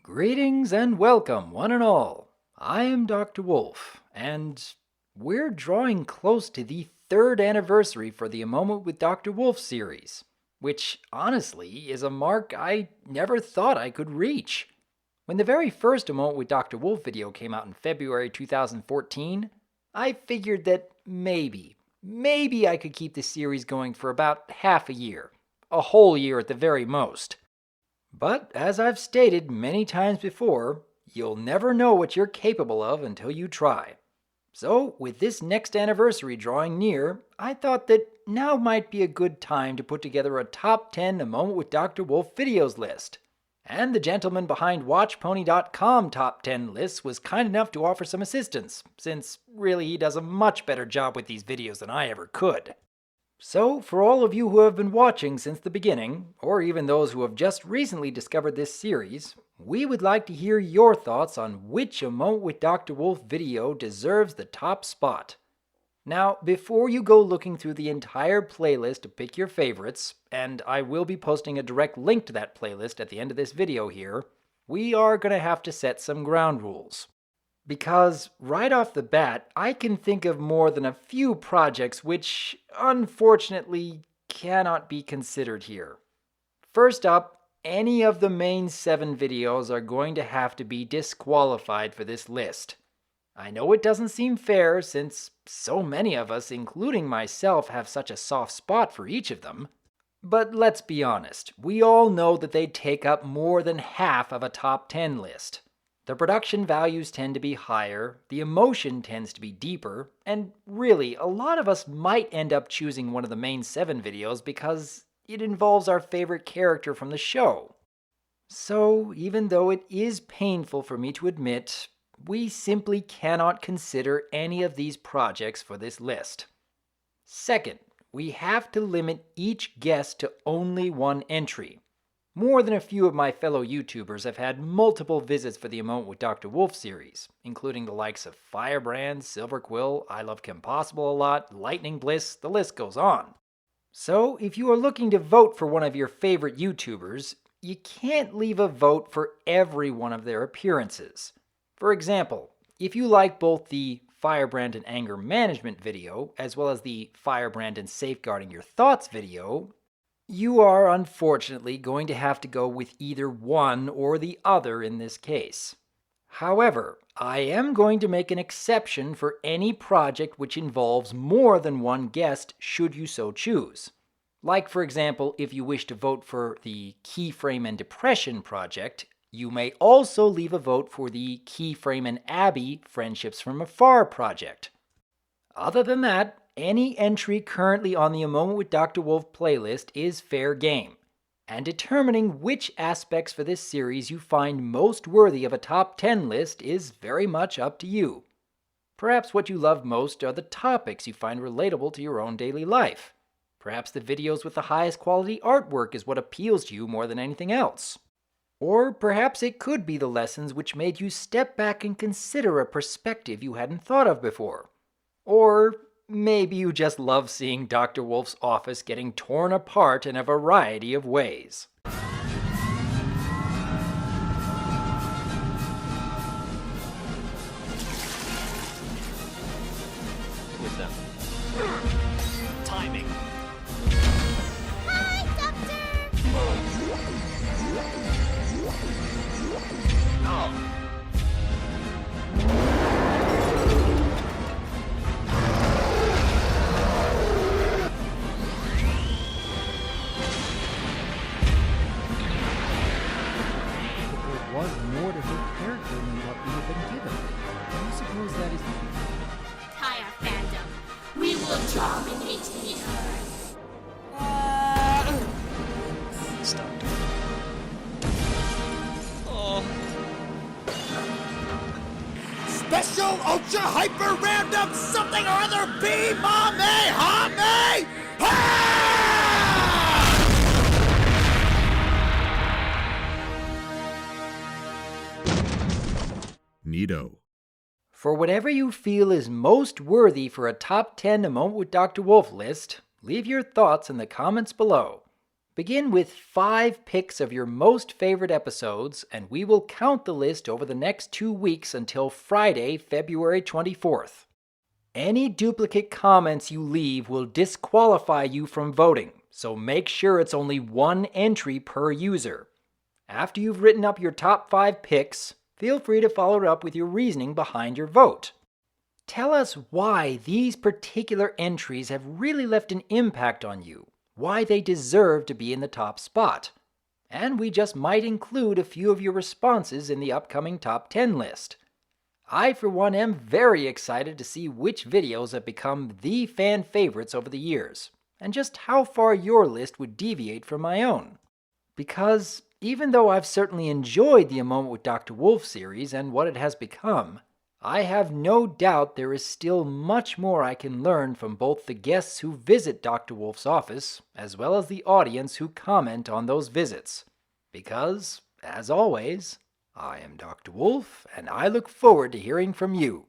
Greetings and welcome, one and all. I am Dr. Wolf, and we're drawing close to the third anniversary for the A Moment with Dr. Wolf series, which honestly is a mark I never thought I could reach. When the very first A Moment with Dr. Wolf video came out in February 2014, I figured that maybe I could keep the series going for about half a year, a whole year at the very most. But as I've stated many times before, you'll never know what you're capable of until you try. So, with this next anniversary drawing near, I thought that now might be a good time to put together a top 10 A Moment with Dr. Wolf videos list. And the gentleman behind WatchPony.com top 10 lists was kind enough to offer some assistance, since really he does a much better job with these videos than I ever could. So, for all of you who have been watching since the beginning, or even those who have just recently discovered this series, we would like to hear your thoughts on which A Moment with Dr. Wolf video deserves the top spot. Now, before you go looking through the entire playlist to pick your favorites, and I will be posting a direct link to that playlist at the end of this video here, we are going to have to set some ground rules. Because right off the bat, I can think of more than a few projects which, unfortunately, cannot be considered here. First up, any of the main 7 videos are going to have to be disqualified for this list. I know it doesn't seem fair since so many of us, including myself, have such a soft spot for each of them. But let's be honest, we all know that they take up more than half of a top 10 list. The production values tend to be higher, the emotion tends to be deeper, and really, a lot of us might end up choosing one of the main 7 videos because it involves our favorite character from the show. So, even though it is painful for me to admit, we simply cannot consider any of these projects for this list. Second, we have to limit each guest to only 1 entry. More than a few of my fellow YouTubers have had multiple visits for the A Moment with Dr. Wolf series, including the likes of Firebrand, Silverquill, I Love Kim Possible a Lot, Lightning Bliss, the list goes on. So, if you are looking to vote for one of your favorite YouTubers, you can't leave a vote for every one of their appearances. For example, if you like both the Firebrand and Anger Management video, as well as the Firebrand and Safeguarding Your Thoughts video, you are unfortunately going to have to go with either one or the other in this case. However, I am going to make an exception for any project which involves more than 1 guest should you so choose. Like, for example, if you wish to vote for the Keyframe and Depression project, you may also leave a vote for the Keyframe and Abby Friendships from Afar project. Other than that, any entry currently on the A Moment with Dr. Wolf playlist is fair game, and determining which aspects for this series you find most worthy of a top 10 list is very much up to you. Perhaps what you love most are the topics you find relatable to your own daily life. Perhaps the videos with the highest quality artwork is what appeals to you more than anything else. Or perhaps it could be the lessons which made you step back and consider a perspective you hadn't thought of before. Or maybe you just love seeing Dr. Wolf's office getting torn apart in a variety of ways. With them. Timing. Hi, Doctor! Oh. Was more to her character than what we have been given. Do you suppose that is... Hi, our fandom. We will dominate the earth. Stop. Oh. Special Ultra Hyper Random Something or Other Be Mommy Homie! Neato. For whatever you feel is most worthy for a top 10 A Moment with Dr. Wolf list, leave your thoughts in the comments below. Begin with 5 picks of your most favorite episodes, and we will count the list over the next 2 weeks until Friday, February 24th. Any duplicate comments you leave will disqualify you from voting, so make sure it's only 1 entry per user. After you've written up your top 5 picks, feel free to follow it up with your reasoning behind your vote. Tell us why these particular entries have really left an impact on you, why they deserve to be in the top spot. And we just might include a few of your responses in the upcoming top 10 list. I, for one, am very excited to see which videos have become the fan favorites over the years, and just how far your list would deviate from my own. Because even though I've certainly enjoyed the A Moment with Dr. Wolf series and what it has become, I have no doubt there is still much more I can learn from both the guests who visit Dr. Wolf's office, as well as the audience who comment on those visits. Because, as always, I am Dr. Wolf, and I look forward to hearing from you.